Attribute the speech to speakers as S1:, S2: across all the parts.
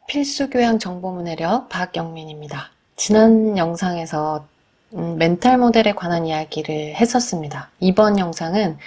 S1: 필수교양 정보문해력 박영민입니다. 지난 영상에서 멘탈 모델에 관한 이야기를 했었습니다. 이번 영상은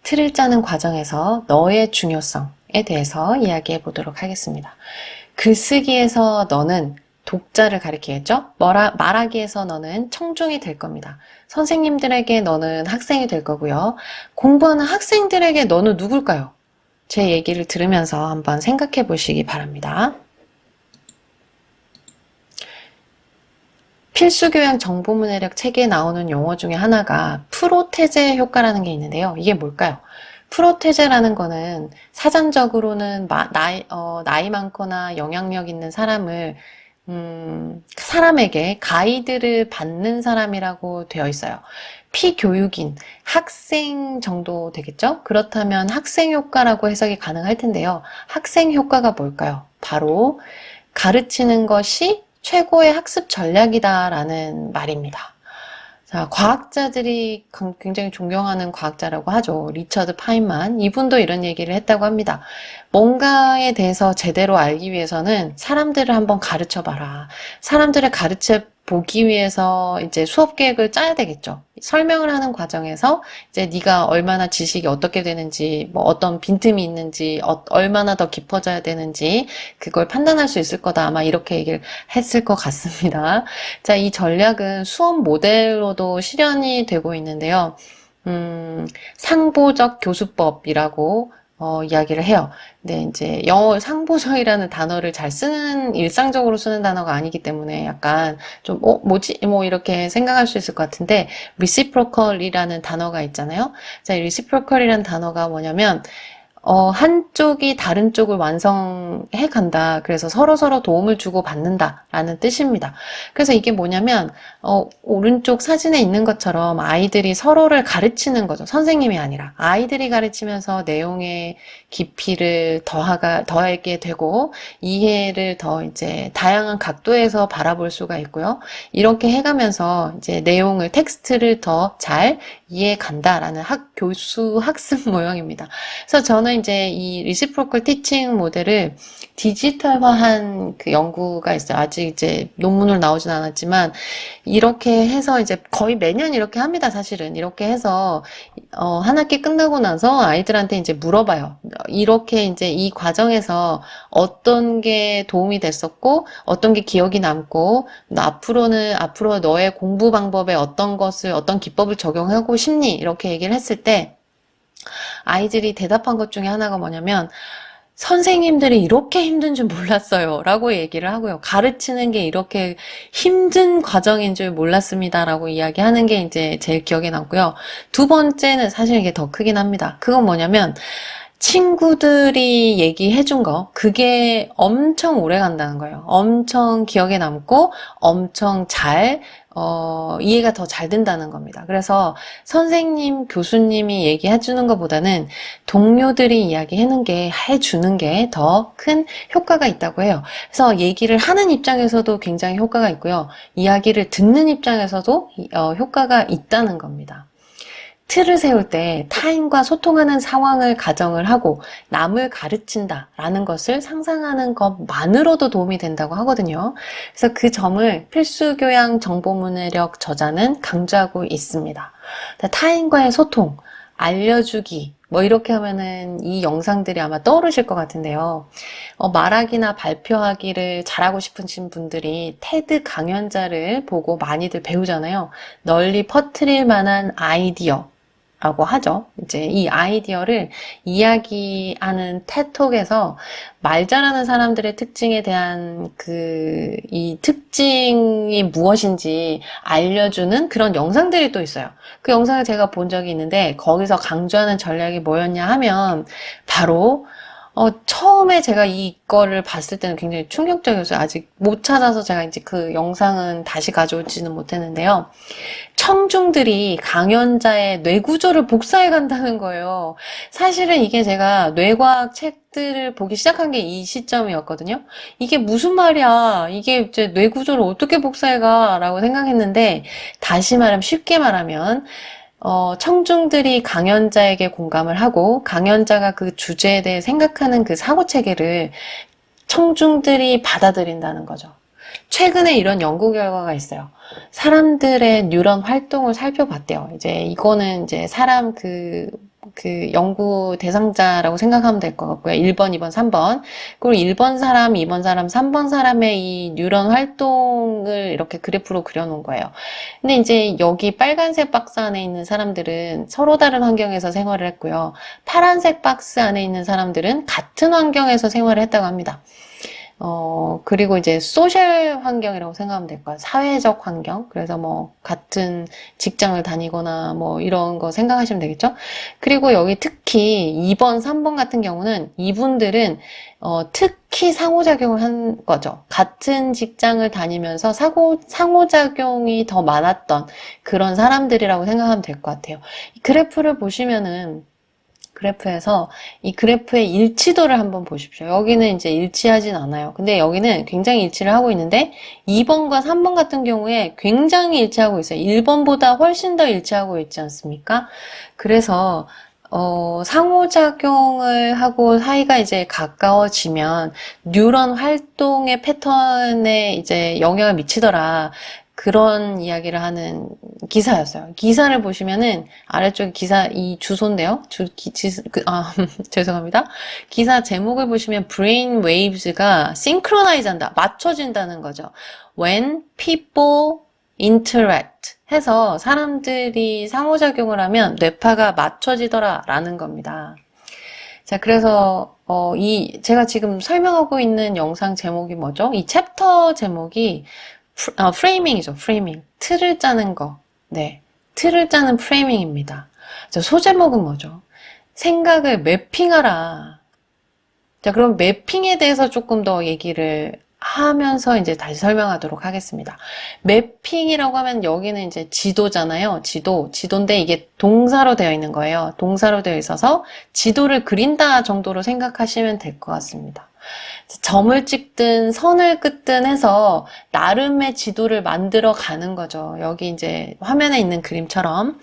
S1: 틀을 짜는 과정에서 너의 중요성에 대해서 이야기해 보도록 하겠습니다. 글쓰기에서 너는 독자를 가리키겠죠? 말하기에서 너는 청중이 될 겁니다. 선생님들에게 너는 학생이 될 거고요. 공부하는 학생들에게 너는 누굴까요? 제 얘기를 들으면서 한번 생각해 보시기 바랍니다. 필수교양 정보문해력 책에 나오는 용어 중에 하나가 프로테제 효과라는 게 있는데요. 이게 뭘까요? 프로테제라는 거는 사전적으로는 나이 많거나 영향력 있는 사람에게 가이드를 받는 사람이라고 되어 있어요. 피교육인, 학생 정도 되겠죠? 그렇다면 학생 효과라고 해석이 가능할 텐데요. 학생 효과가 뭘까요? 바로 가르치는 것이 최고의 학습 전략이다라는 말입니다. 자, 과학자들이 굉장히 존경하는 과학자라고 하죠. 리처드 파인만. 이분도 이런 얘기를 했다고 합니다. 뭔가에 대해서 제대로 알기 위해서는 사람들을 한번 가르쳐 봐라. 사람들을 가르쳐 보기 위해서 이제 수업 계획을 짜야 되겠죠. 설명을 하는 과정에서 이제 네가 얼마나 지식이 어떻게 되는지, 뭐 어떤 빈틈이 있는지, 얼마나 더 깊어져야 되는지 그걸 판단할 수 있을 거다. 아마 이렇게 얘기를 했을 것 같습니다. 자, 이 전략은 수업 모델로도 실현이 되고 있는데요. 상보적 교수법이라고 이야기를 해요. 근데 이제 영어 상보적이라는 단어를 잘 일상적으로 쓰는 단어가 아니기 때문에 약간 좀, 뭐지? 뭐 이렇게 생각할 수 있을 것 같은데, reciprocal이라는 단어가 있잖아요. 자, 이 reciprocal이라는 단어가 뭐냐면, 한쪽이 다른 쪽을 완성해 간다. 그래서 서로서로 도움을 주고 받는다라는 뜻입니다. 그래서 이게 뭐냐면, 오른쪽 사진에 있는 것처럼 아이들이 서로를 가르치는 거죠. 선생님이 아니라. 아이들이 가르치면서 내용의 깊이를 더하게 되고, 이해를 더 이제 다양한 각도에서 바라볼 수가 있고요. 이렇게 해가면서 이제 텍스트를 더 잘 이해해 간다라는 교수 학습 모형입니다. 그래서 저는 이제 이 리시프로컬 티칭 모델을 디지털화한 그 연구가 있어요. 아직 이제 논문을 나오진 않았지만 이렇게 해서 이제 거의 매년 이렇게 합니다. 사실은 이렇게 해서 한 학기 끝나고 나서 아이들한테 이제 물어봐요. 이렇게 이제 이 과정에서 어떤 게 도움이 됐었고 어떤 게 기억이 남고 앞으로 너의 공부 방법에 어떤 기법을 적용하고 싶니? 이렇게 얘기를 했을 때 아이들이 대답한 것 중에 하나가 뭐냐면 선생님들이 이렇게 힘든 줄 몰랐어요 라고 얘기를 하고요. 가르치는 게 이렇게 힘든 과정인 줄 몰랐습니다 라고 이야기하는 게 이제 제일 기억에 남고요. 두 번째는 사실 이게 더 크긴 합니다. 그건 뭐냐면 친구들이 얘기해 준 거, 그게 엄청 오래 간다는 거예요. 엄청 기억에 남고 엄청 이해가 더 잘 된다는 겁니다. 그래서 선생님, 교수님이 얘기해 주는 것보다는 동료들이 해주는 게 더 큰 효과가 있다고 해요. 그래서 얘기를 하는 입장에서도 굉장히 효과가 있고요. 이야기를 듣는 입장에서도 효과가 있다는 겁니다. 틀을 세울 때 타인과 소통하는 상황을 가정을 하고 남을 가르친다라는 것을 상상하는 것만으로도 도움이 된다고 하거든요. 그래서 그 점을 필수교양 정보문해력 저자는 강조하고 있습니다. 타인과의 소통, 알려주기, 뭐 이렇게 하면은 이 영상들이 아마 떠오르실 것 같은데요. 말하기나 발표하기를 잘하고 싶으신 분들이 테드 강연자를 보고 많이들 배우잖아요. 널리 퍼뜨릴 만한 아이디어 라고 하죠. 이제 이 아이디어를 이야기하는 테톡에서 말 잘하는 사람들의 특징에 대한 이 특징이 무엇인지 알려주는 그런 영상들이 또 있어요. 그 영상을 제가 본 적이 있는데 거기서 강조하는 전략이 뭐였냐 하면 바로 처음에 제가 이거를 봤을 때는 굉장히 충격적이었어요. 아직 못 찾아서 제가 이제 그 영상은 다시 가져오지는 못했는데요. 청중들이 강연자의 뇌구조를 복사해 간다는 거예요. 사실은 이게 제가 뇌과학 책들을 보기 시작한 게 이 시점이었거든요. 이게 무슨 말이야? 이게 이제 뇌구조를 어떻게 복사해 가? 라고 생각했는데, 쉽게 말하면, 청중들이 강연자에게 공감을 하고 강연자가 그 주제에 대해 생각하는 그 사고체계를 청중들이 받아들인다는 거죠. 최근에 이런 연구 결과가 있어요. 사람들의 뉴런 활동을 살펴봤대요. 이제 이거는 이제 사람 그 연구 대상자라고 생각하면 될 것 같고요. 1번, 2번, 3번. 그리고 1번 사람, 2번 사람, 3번 사람의 이 뉴런 활동을 이렇게 그래프로 그려놓은 거예요. 근데 이제 여기 빨간색 박스 안에 있는 사람들은 서로 다른 환경에서 생활을 했고요. 파란색 박스 안에 있는 사람들은 같은 환경에서 생활을 했다고 합니다. 그리고 이제 소셜 환경이라고 생각하면 될 거예요. 사회적 환경. 그래서 뭐 같은 직장을 다니거나 뭐 이런 거 생각하시면 되겠죠? 그리고 여기 특히 2번, 3번 같은 경우는 이분들은 특히 상호작용을 한 거죠. 같은 직장을 다니면서 상호작용이 더 많았던 그런 사람들이라고 생각하면 될 것 같아요. 이 그래프를 보시면은 그래프에서 이 그래프의 일치도를 한번 보십시오. 여기는 이제 일치하진 않아요. 근데 여기는 굉장히 일치를 하고 있는데 2번과 3번 같은 경우에 굉장히 일치하고 있어요. 1번보다 훨씬 더 일치하고 있지 않습니까? 그래서 상호작용을 하고 사이가 이제 가까워지면 뉴런 활동의 패턴에 이제 영향을 미치더라. 그런 이야기를 하는 기사였어요. 기사를 보시면은 아래쪽에 기사 이 주소인데요. 죄송합니다. 기사 제목을 보시면 brain waves가 synchronize 한다. 맞춰진다는 거죠. When people interact 해서 사람들이 상호작용을 하면 뇌파가 맞춰지더라 라는 겁니다. 자, 그래서 제가 지금 설명하고 있는 영상 제목이 뭐죠? 이 챕터 제목이 프레이밍이죠. 프레이밍. 틀을 짜는 거. 네. 틀을 짜는 프레이밍입니다. 자, 소제목은 뭐죠? 생각을 매핑하라. 자, 그럼 매핑에 대해서 조금 더 얘기를 하면서 이제 다시 설명하도록 하겠습니다. 매핑이라고 하면 여기는 이제 지도잖아요. 지도인데 이게 동사로 되어 있는 거예요. 동사로 되어 있어서 지도를 그린다 정도로 생각하시면 될 것 같습니다. 점을 찍든 선을 긋든 해서 나름의 지도를 만들어 가는 거죠. 여기 이제 화면에 있는 그림처럼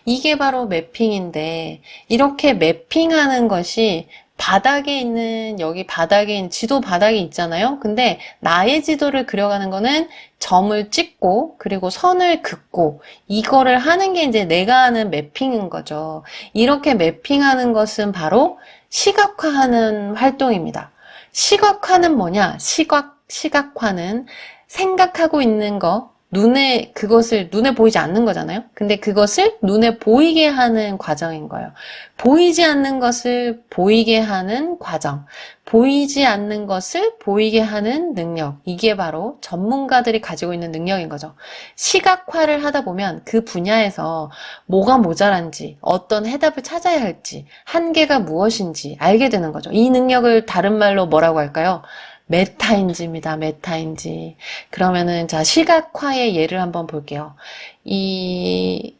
S1: 이게 바로 매핑인데 이렇게 매핑하는 것이 바닥에 있는 여기 바닥에 있는 지도 바닥이 있잖아요. 근데 나의 지도를 그려가는 거는 점을 찍고 그리고 선을 긋고 이거를 하는 게 이제 내가 하는 매핑인 거죠. 이렇게 매핑하는 것은 바로 시각화하는 활동입니다. 시각화는 뭐냐? 시각화는 생각하고 있는 거, 그것을 눈에 보이지 않는 거잖아요? 근데 그것을 눈에 보이게 하는 과정인 거예요. 보이지 않는 것을 보이게 하는 과정. 보이지 않는 것을 보이게 하는 능력. 이게 바로 전문가들이 가지고 있는 능력인 거죠. 시각화를 하다 보면 그 분야에서 뭐가 모자란지, 어떤 해답을 찾아야 할지, 한계가 무엇인지 알게 되는 거죠. 이 능력을 다른 말로 뭐라고 할까요? 메타인지입니다. 메타인지. 그러면은 자 시각화의 예를 한번 볼게요. 이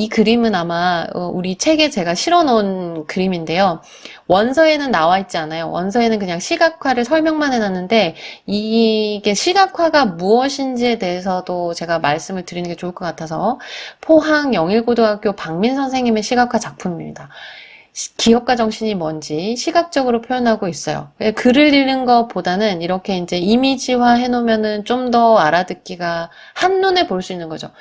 S1: 그림은 아마 우리 책에 제가 실어놓은 그림인데요. 원서에는 나와 있지 않아요. 원서에는 그냥 시각화를 설명만 해놨는데 이게 시각화가 무엇인지에 대해서도 제가 말씀을 드리는 게 좋을 것 같아서 포항 영일고등학교 박민 선생님의 시각화 작품입니다. 기업가 정신이 뭔지 시각적으로 표현하고 있어요. 글을 읽는 것보다는 이렇게 이제 이미지화 해놓으면은 좀 더 알아듣기가 한눈에 볼 수 있는 거죠.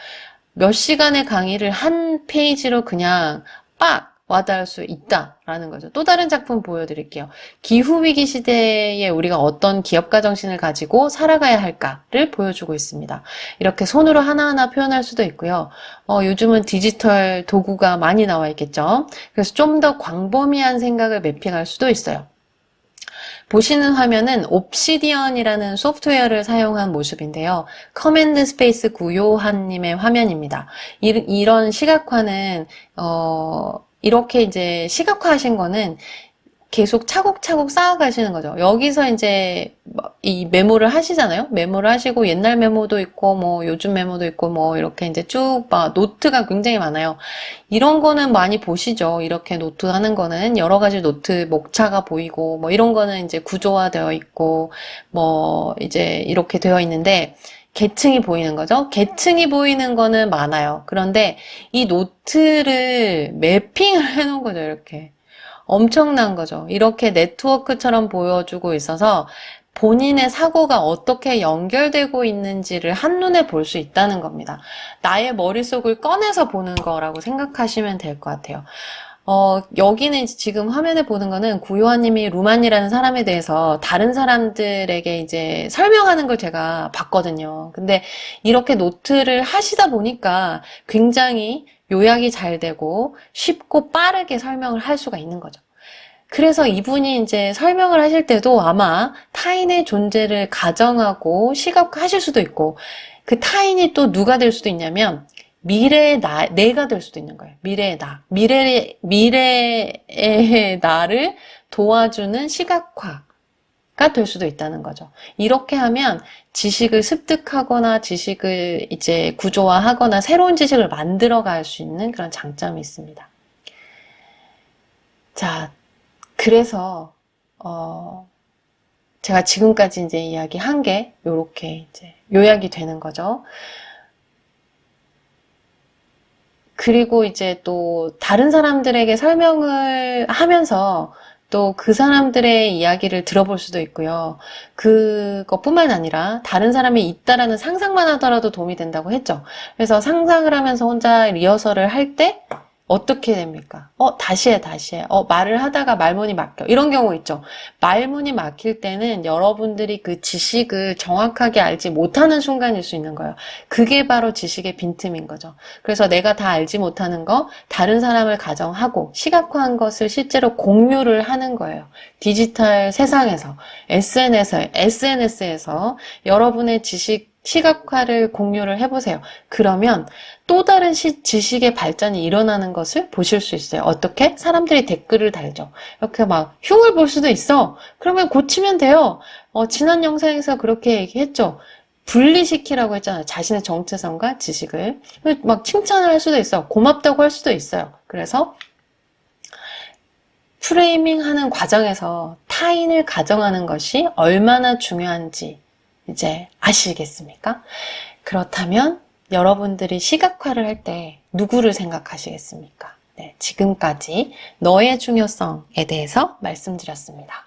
S1: 몇 시간의 강의를 한 페이지로 그냥 빡 와닿을 수 있다라는 거죠. 또 다른 작품 보여드릴게요. 기후위기 시대에 우리가 어떤 기업가 정신을 가지고 살아가야 할까를 보여주고 있습니다. 이렇게 손으로 하나하나 표현할 수도 있고요. 요즘은 디지털 도구가 많이 나와 있겠죠. 그래서 좀 더 광범위한 생각을 매핑할 수도 있어요. 보시는 화면은 옵시디언이라는 소프트웨어를 사용한 모습인데요. 커맨드 스페이스 구요한님의 화면입니다. 이런 시각화는 이렇게 이제 시각화하신 거는 계속 차곡차곡 쌓아가시는 거죠. 여기서 이제 이 메모를 하시잖아요. 메모를 하시고 옛날 메모도 있고 뭐 요즘 메모도 있고 뭐 이렇게 이제 쭉 노트가 굉장히 많아요. 이런 거는 많이 보시죠. 이렇게 노트 하는 거는 여러 가지 노트 목차가 보이고 뭐 이런 거는 이제 구조화되어 있고 뭐 이제 이렇게 되어 있는데 계층이 보이는 거죠. 계층이 보이는 거는 많아요. 그런데 이 노트를 매핑을 해놓은 거죠. 이렇게. 엄청난 거죠. 이렇게 네트워크처럼 보여주고 있어서 본인의 사고가 어떻게 연결되고 있는지를 한눈에 볼 수 있다는 겁니다. 나의 머릿속을 꺼내서 보는 거라고 생각하시면 될 것 같아요. 여기는 지금 화면에 보는 거는 구요한님이 루만이라는 사람에 대해서 다른 사람들에게 이제 설명하는 걸 제가 봤거든요. 근데 이렇게 노트를 하시다 보니까 굉장히 요약이 잘 되고 쉽고 빠르게 설명을 할 수가 있는 거죠. 그래서 이분이 이제 설명을 하실 때도 아마 타인의 존재를 가정하고 시각화하실 수도 있고, 그 타인이 또 누가 될 수도 있냐면 미래의 내가 될 수도 있는 거예요. 미래의 미래의 나를 도와주는 시각화가 될 수도 있다는 거죠. 이렇게 하면 지식을 습득하거나 지식을 이제 구조화하거나 새로운 지식을 만들어 갈 수 있는 그런 장점이 있습니다. 자, 그래서 제가 지금까지 이제 이야기한 게 요렇게 이제 요약이 되는 거죠. 그리고 이제 또 다른 사람들에게 설명을 하면서 또 그 사람들의 이야기를 들어볼 수도 있고요. 그것뿐만 아니라 다른 사람이 있다라는 상상만 하더라도 도움이 된다고 했죠. 그래서 상상을 하면서 혼자 리허설을 할 때 어떻게 됩니까? 다시 해. 말을 하다가 말문이 막혀. 이런 경우 있죠. 말문이 막힐 때는 여러분들이 그 지식을 정확하게 알지 못하는 순간일 수 있는 거예요. 그게 바로 지식의 빈틈인 거죠. 그래서 내가 다 알지 못하는 거, 다른 사람을 가정하고 시각화한 것을 실제로 공유를 하는 거예요. 디지털 세상에서, SNS에서 여러분의 시각화를 공유를 해보세요. 그러면 또 다른 지식의 발전이 일어나는 것을 보실 수 있어요. 어떻게? 사람들이 댓글을 달죠. 이렇게 막 흉을 볼 수도 있어. 그러면 고치면 돼요. 지난 영상에서 그렇게 얘기했죠. 분리시키라고 했잖아요. 자신의 정체성과 지식을. 막 칭찬을 할 수도 있어. 고맙다고 할 수도 있어요. 그래서 프레이밍 하는 과정에서 타인을 가정하는 것이 얼마나 중요한지 이제 아시겠습니까? 그렇다면 여러분들이 시각화를 할 때 누구를 생각하시겠습니까? 네, 지금까지 너의 중요성에 대해서 말씀드렸습니다.